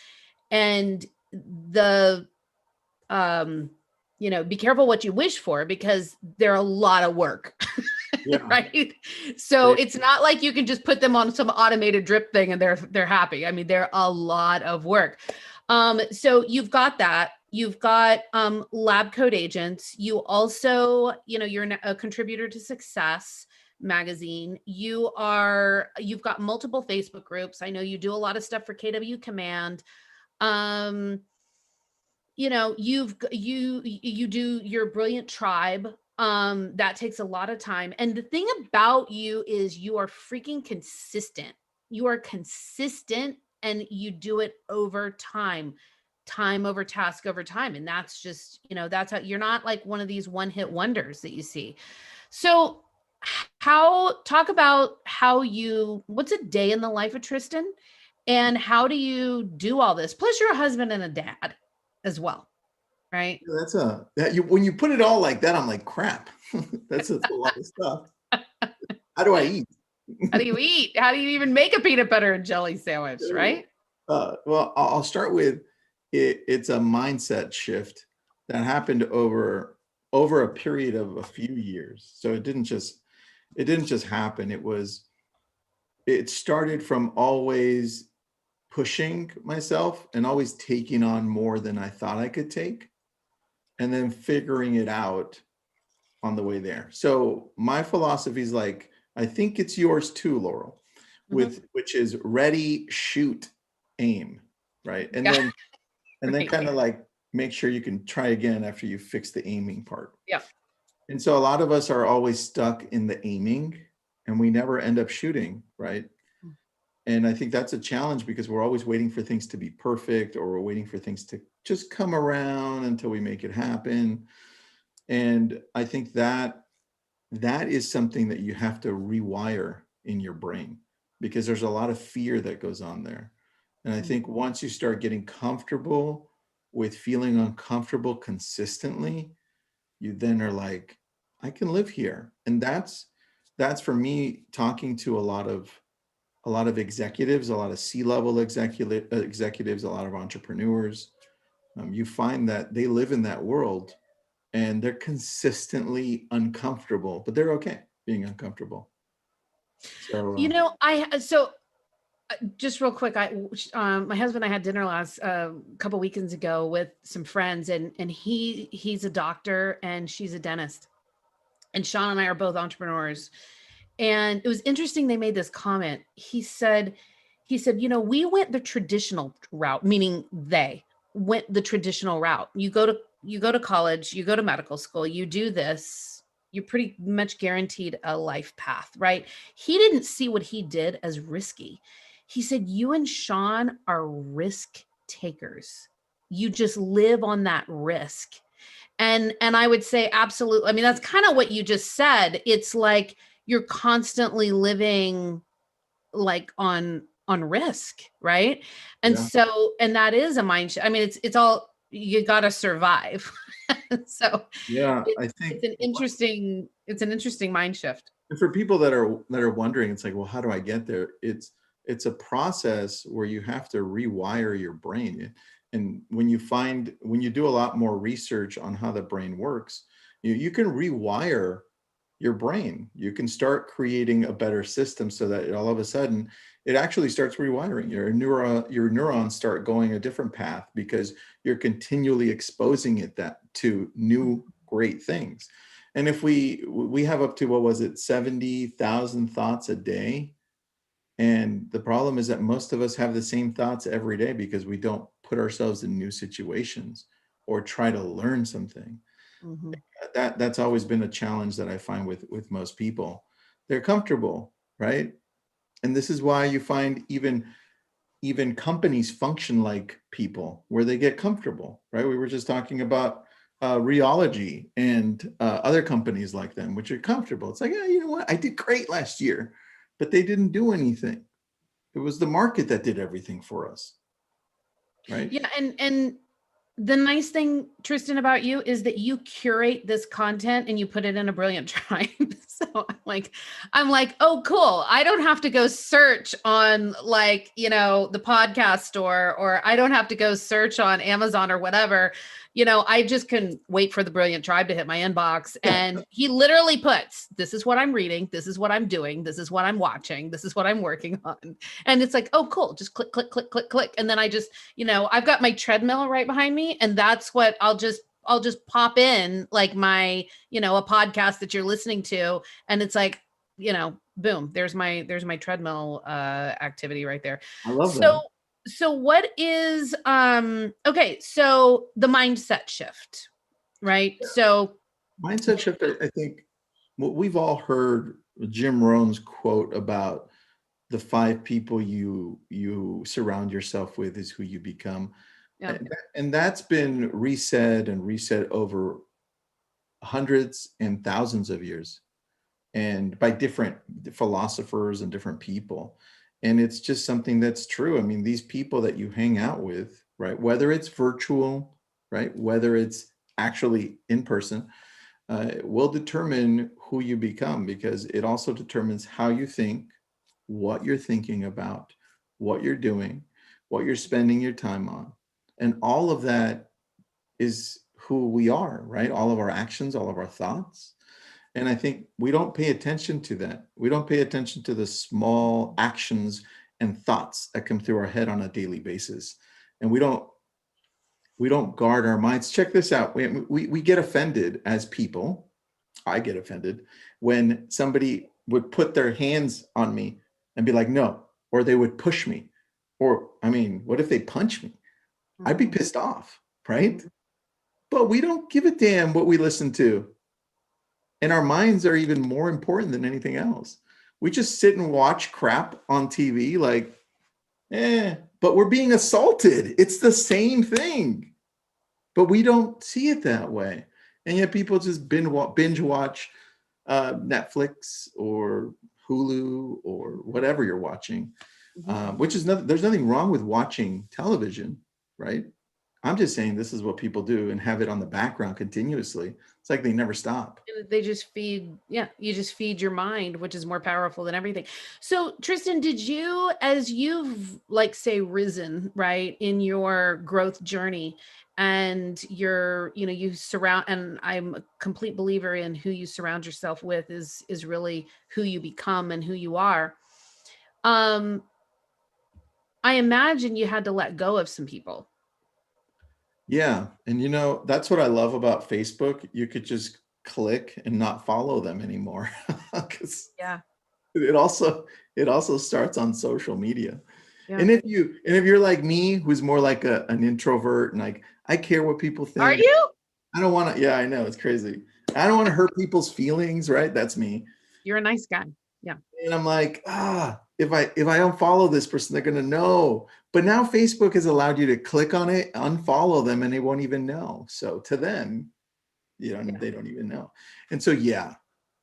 And the be careful what you wish for because they're a lot of work. Yeah. Right. So it's not like you can just put them on some automated drip thing and they're happy. I mean, they're a lot of work. So you've got that. You've got lab coat agents. You also, you're a contributor to Success magazine. You've got multiple Facebook groups. I know you do a lot of stuff for KW Command. You do your brilliant tribe. That takes a lot of time. And the thing about you is you are freaking consistent. You are consistent and you do it over time over task over time. And that's just, that's how you're not like one of these one-hit wonders that you see. So talk about what's a day in the life of Tristan and how do you do all this? Plus you're a husband and a dad as well, right? When you put it all like that, I'm like, crap. That's a lot of stuff. How do I eat? How do you eat? How do you even make a peanut butter and jelly sandwich, right? Well, I'll start with it. It's a mindset shift that happened over a period of a few years. So it didn't just happen. It was it started from always pushing myself and always taking on more than I thought I could take, and then figuring it out on the way there. So my philosophy is like, I think it's yours too, Laurel, Mhm. which is ready, shoot, aim, right? And Yeah. then Right. kind of like make sure you can try again after you fix the aiming part. Yeah. And so a lot of us are always stuck in the aiming and we never end up shooting, right? And I think that's a challenge because we're always waiting for things to be perfect, or we're waiting for things to just come around until we make it happen. And I think that is something that you have to rewire in your brain, because there's a lot of fear that goes on there. And I Mm. think once you start getting comfortable with feeling uncomfortable consistently, you then are like, I can live here. And that's for me, talking to a lot of executives, a lot of C-level executives, a lot of entrepreneurs. You find that they live in that world and they're consistently uncomfortable, but they're okay being uncomfortable. So You know, just real quick, my husband and I had dinner last couple weekends ago with some friends, and he's a doctor and she's a dentist, and Sean and I are both entrepreneurs. And it was interesting. They made this comment. He said, we went the traditional route, meaning they went the traditional route. You go to college, you go to medical school, you do this, you're pretty much guaranteed a life path, right? He didn't see what he did as risky. He said, you and Sean are risk takers. You just live on that risk. And I would say absolutely. I mean, that's kind of what you just said. It's like you're constantly living like on risk, right? And yeah, so, and that is a mind shift. I mean, it's all, you got to survive. So yeah, it, I think it's an interesting mind shift. for people that are wondering, it's like, well, how do I get there? It's a process where you have to rewire your brain. And when you do a lot more research on how the brain works, you can rewire your brain. You can start creating a better system so that all of a sudden it actually starts rewiring. Your neurons start going a different path because you're continually exposing it that to new great things. And if we have up to, what was it, 70,000 thoughts a day. And the problem is that most of us have the same thoughts every day because we don't put ourselves in new situations or try to learn something. Mhm. That's always been a challenge that I find with most people. They're comfortable, right? And this is why you find even companies function like people, where they get comfortable, right? We were just talking about Rheology and other companies like them, which are comfortable. It's like, yeah, you know what? I did great last year, but they didn't do anything. It was the market that did everything for us, right? Yeah, and the nice thing, Tristan, about you is that you curate this content and you put it in a brilliant tribe. So I'm like, oh, cool. I don't have to go search on like, the podcast store, or I don't have to go search on Amazon or whatever. I just can wait for the brilliant tribe to hit my inbox. And he literally puts, this is what I'm reading. This is what I'm doing. This is what I'm watching. This is what I'm working on. And it's like, oh, cool. Just click, click, click, click, click. And then I've got my treadmill right behind me, and that's what I'll just pop in, like a podcast that you're listening to, and it's like, boom, there's my treadmill activity right there. I love So that. what is okay, so the mindset shift, right? So Mindset shift, I think what we've all heard Jim Rohn's quote about the five people you surround yourself with is who you become. yeah. And that's been resaid and resaid over hundreds and thousands of years, and by different philosophers and different people. And it's just something that's true. I mean, these people that you hang out with, right, whether it's virtual, right, whether it's actually in person, will determine who you become, because it also determines how you think, what you're thinking about, what you're doing, what you're spending your time on. And all of that is who we are, right? All of our actions, all of our thoughts. And I think we don't pay attention to that. We don't pay attention to the small actions and thoughts that come through our head on a daily basis. And we don't guard our minds. Check this out. We get offended as people. I get offended when somebody would put their hands on me and be like, no, or they would push me. Or, I mean, what if they punch me? I'd be Mhm. pissed off, right? But we don't give a damn what we listen to. And our minds are even more important than anything else. We just sit and watch crap on TV like, but we're being assaulted. It's the same thing, but we don't see it that way. And yet people just binge watch Netflix or Hulu or whatever you're watching, Mhm. which is nothing, there's nothing wrong with watching television, right? I'm just saying this is what people do and have it on the background continuously. It's like they never stop. And they just feed, yeah, you just feed your mind, which is more powerful than everything. So, Tristan, did you, as you've like say risen, right, in your growth journey, and you're, you surround, and I'm a complete believer in who you surround yourself with is really who you become and who you are. Um, I imagine you had to let go of some people. Yeah. And that's what I love about Facebook. You could just click and not follow them anymore. Because Yeah. it also it also starts on social media. Yeah. And if you're like me, who's more like an introvert and like I care what people Are think. you? I don't want to, yeah, I know it's crazy. I don't want to hurt people's feelings, right? That's me. You're a nice guy. Yeah. And I'm like, if I unfollow this person, they're gonna know. But now Facebook has allowed you to click on it, unfollow them, and they won't even know. So to them, Yeah. they don't even know. And so yeah,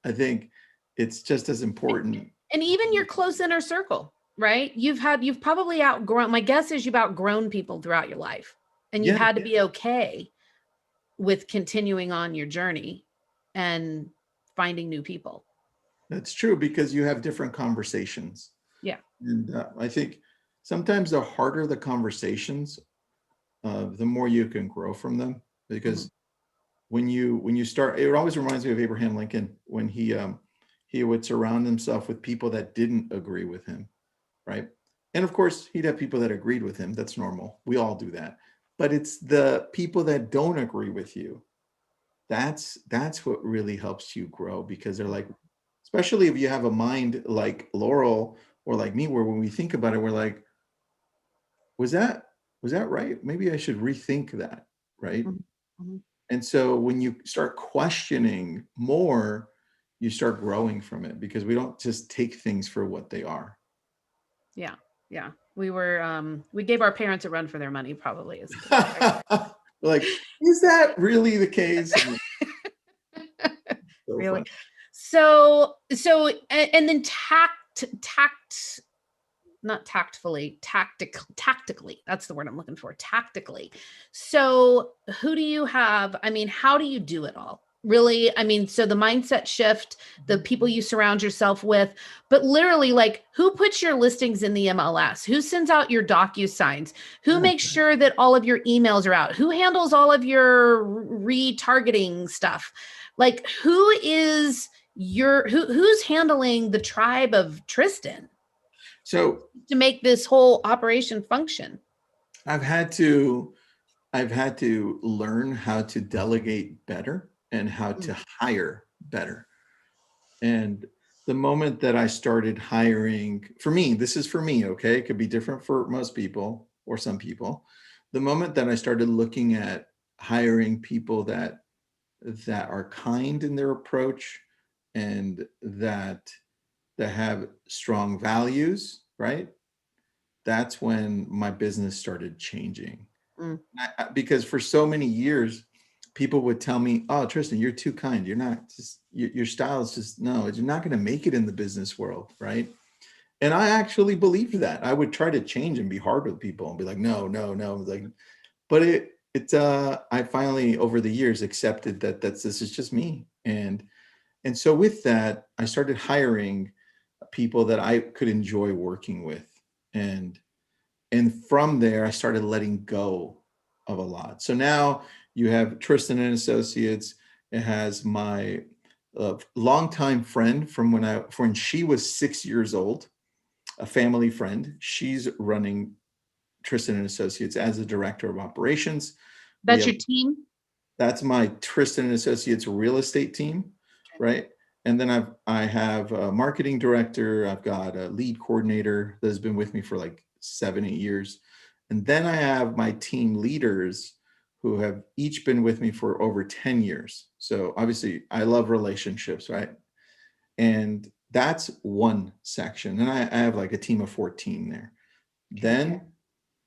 I think it's just as important. And even your close inner circle, right? You've probably outgrown, my guess is you've outgrown people throughout your life, and you've Yeah, had to be okay with continuing on your journey and finding new people. that's true because you have different conversations. Yeah. And I think sometimes the harder the conversations, the more you can grow from them. Mhm. Because when you start, it always reminds me of Abraham Lincoln when he would surround himself with people that didn't agree with him, right? And of course, he'd have people that agreed with him. That's normal. We all do that. But it's the people that don't agree with you. That's what really helps you grow because they're like, especially if you have a mind like Laurel or like me, where when we think about it, we're like, was that was that right? Maybe I should rethink that, right? Mhm. Mhm. And so when you start questioning more, you start growing from it because we don't just take things for what they are. Yeah. Yeah. We gave our parents a run for their money, probably is a good way. Like, is that really the case? So Really. fun. And then tact not tactfully, tactically. That's the word I'm looking for. Tactically. So, who do you have? I mean, how do you do it all? Really? I mean, so the mindset shift, the people you surround yourself with, but literally, like, who puts your listings in the MLS? Who sends out your DocuSigns? Who Yeah. makes sure that all of your emails are out? Who handles all of your retargeting stuff? Like, who's handling the tribe of Tristan So to make this whole operation function? I've had to I've had to learn how to delegate better and how Mm. to hire better. And the moment that I started hiring, for me, this is for me, okay? It could be different for most people or some people. The moment that I started looking at hiring people that are kind in their approach and that have strong values, right? That's when my business started changing. Mm. Because for so many years, people would tell me, "Oh, Tristan, you're too kind. You're not just your style is just no. You're not going to make it in the business world, right?" And I actually believed that. I would try to change and be hard with people and be like, "No, no, no." Like, but I finally over the years accepted that this is just me, and so with that, I started hiring people that I could enjoy working with, and from there, I started letting go of a lot. So now you have Tristan and Associates. It has a longtime friend from when she was 6 years old, a family friend. She's running Tristan and Associates as a director of operations. We That's have your team? That's my Tristan and Associates real estate team, Okay. right? And then I have a marketing director. I've got a lead coordinator that has been with me for like 7, 8 years. And then I have my team leaders who have each been with me for over 10 years. So obviously I love relationships, right? And that's one section. And I have like a team of 14 there. Okay. Then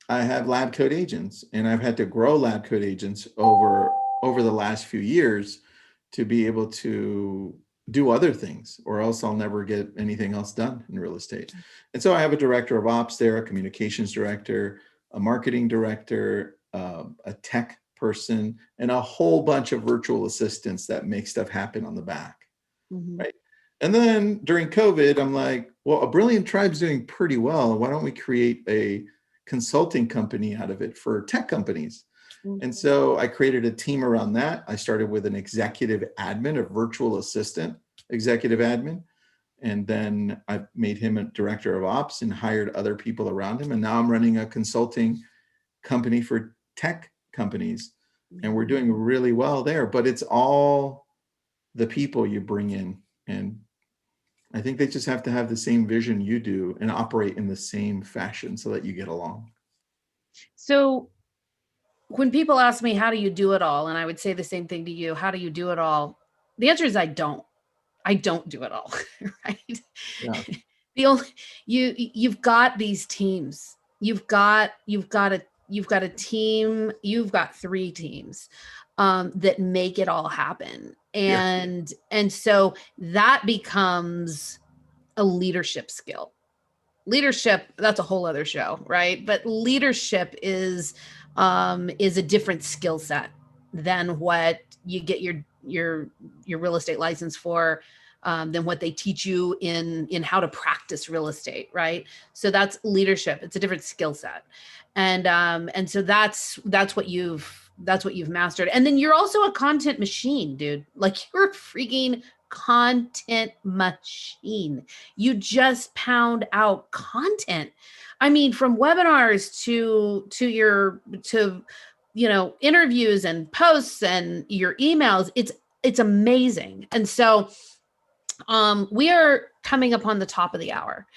I have lab coat agents, and I've had to grow lab coat agents over the last few years to be able to do other things, or else I'll never get anything else done in real estate. And so I have a director of ops there, a communications director, a marketing director, a tech person, and a whole bunch of virtual assistants that make stuff happen on the back. Mhm. Right. And then during COVID, I'm like, well, A Brilliant Tribe's doing pretty well. Why don't we create a consulting company out of it for tech companies? Mhm. And so I created a team around that. I started with an executive admin, a virtual assistant executive admin. And then I made him a director of ops and hired other people around him. And now I'm running a consulting company for tech companies. And we're Mhm. doing really well there. But it's all the people you bring in. And I think they just have to have the same vision you do and operate in the same fashion so that you get along. So when people ask me, how do you do it all? And I would say the same thing to you. How do you do it all? The answer is I don't do it all, right? Yeah. The only you've got these teams. You've got a team, you've got three teams that make it all happen. Yeah. And so that becomes a leadership skill. Leadership, that's a whole other show, right? But leadership is a different skill set than what you get your real estate license for, than what they teach you in how to practice real estate, right? So that's leadership. It's a different skill set. And so that's what you've mastered. And then you're also a content machine, dude. Like, you're a freaking content machine. You just pound out content. I mean, from webinars to interviews and posts and your emails. It's amazing. And so we are coming upon the top of the hour,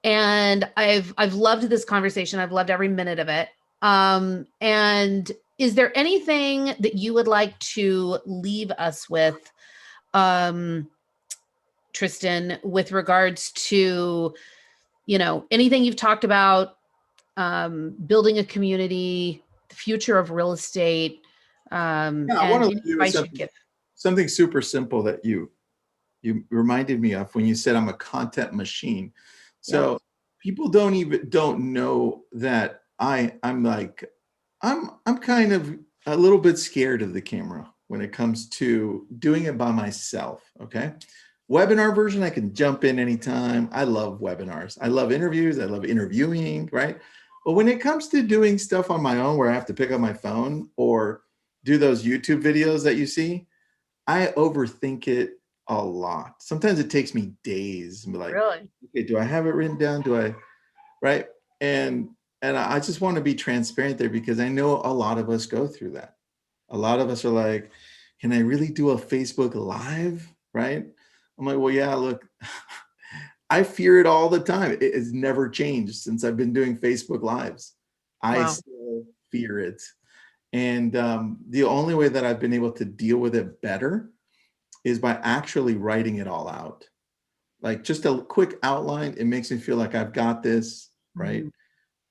and I've loved this conversation. I've loved every minute of it. And is there anything that you would like to leave us with, um, Tristan, with regards to anything you've talked about, building a community, the future of real estate, Yeah, I want and to any leave you with advice you give? something super simple that you reminded me of when you said I'm a content machine. Yep. So people don't know that I'm kind of a little bit scared of the camera when it comes to doing it by myself. Okay. Webinar version, I can jump in anytime. I love webinars. I love interviews. I love interviewing, right? But when it comes to doing stuff on my own where I have to pick up my phone or do those YouTube videos that you see, I overthink it a lot. Sometimes it takes me days. I'm like, Really? okay, do I have it written down? Do I, right? And I just want to be transparent there because I know a lot of us go through that. A lot of us are like, can I really do a Facebook Live? Right? I'm like, well, yeah, look, I fear it all the time. It has never changed since I've been doing Facebook Lives. I Wow. still fear it. And the only way that I've been able to deal with it better is by actually writing it all out. Like just a quick outline, it makes me feel like I've got this, right? Mhm.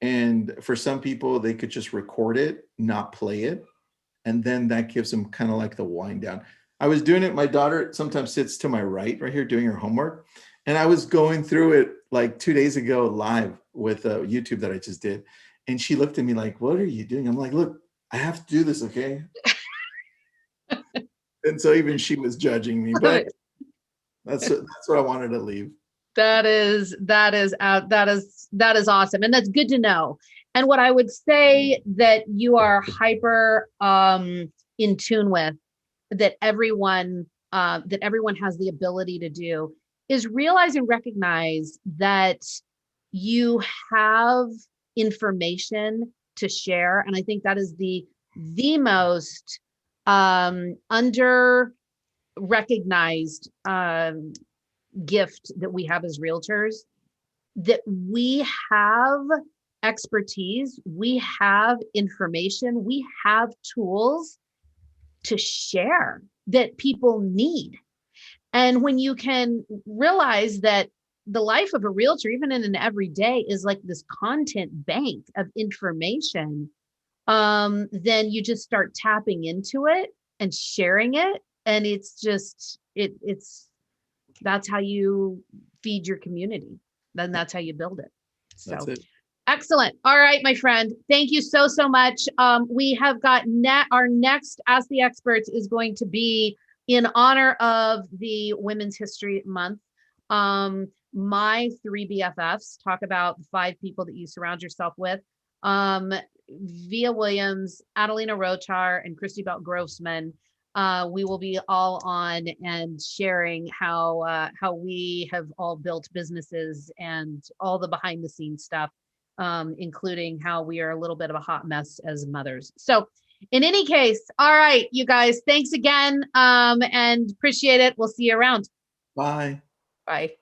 And for some people, they could just record it, not play it. And then that gives them kind of like the wind down. I was doing it. My daughter sometimes sits to my right here doing her homework. And I was going through it like 2 days ago live with YouTube that I just did. And she looked at me like, what are you doing? I'm like, look, I have to do this, okay? And so even she was judging me, Love but it. that's what I wanted to leave. That is awesome, and that's good to know. And what I would say that you are hyper in tune with, that everyone that everyone has the ability to do, is realize and recognize that you have information to share. And I think that is the most under recognized gift that we have as realtors, that we have expertise, we have information, we have tools to share that people need. And when you can realize that the life of a realtor, even in an everyday, is like this content bank of information, then you just start tapping into it and sharing it. And it's just, it's, that's how you feed your community. Then that's how you build it. That's So it. excellent. All right, my friend. Thank you so, so much. We have got our next Ask the Experts is going to be in honor of the Women's History Month. My three BFFs talk about the 5 people that you surround yourself with. Via Williams, Adelina Rochar, and Christy Belt Grossman. We will be all on and sharing how we have all built businesses and all the behind the scenes stuff, including how we are a little bit of a hot mess as mothers. So in any case, all right, you guys, thanks again, and appreciate it. We'll see you around. Bye. Bye.